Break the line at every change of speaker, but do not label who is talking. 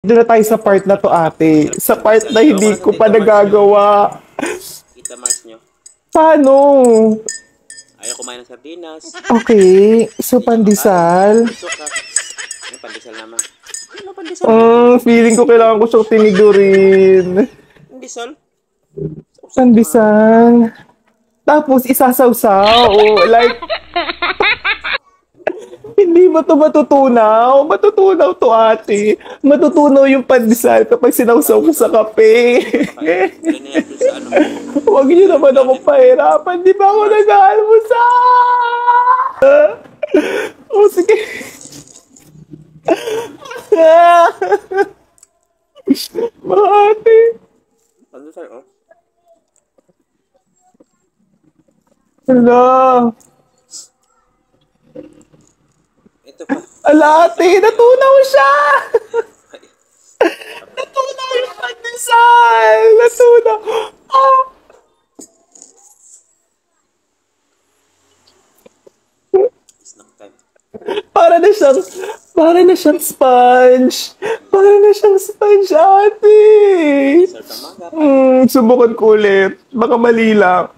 Doon na tayo sa part na to, ate. Sa part na hindi ko pa nagagawa.
Kita Mars nyo.
Paano?
Ayaw kumain ng sardinas.
Okay. So, pandesal.
Suka. Yung pandesal naman. Ano pandesal?
Feeling ko kailangan ko siyang tinidurin.
Pandesal?
Pandesal. Tapos, isasawsaw. Like, hindi ba ito matutunaw? Matutunaw to, ate. Matutunaw yung pandesal kapag sinawsaw ko sa kape.
Ganyan doon sa ano.
Huwag niyo naman ako pahirapan. Di ba ako nag-aalmusal? O, sige. Mga ate.
Pandesal, oh.
Hala.
Ito pa.
Ala, ate. Natunaw siya. Natunaw yung pandesal. Natunaw. Ah.
Snack time.
Para na siyang sponge. Para na siyang sponge, ate.
Dessert ang maga.
Subukan ko ulit. Baka mali lang.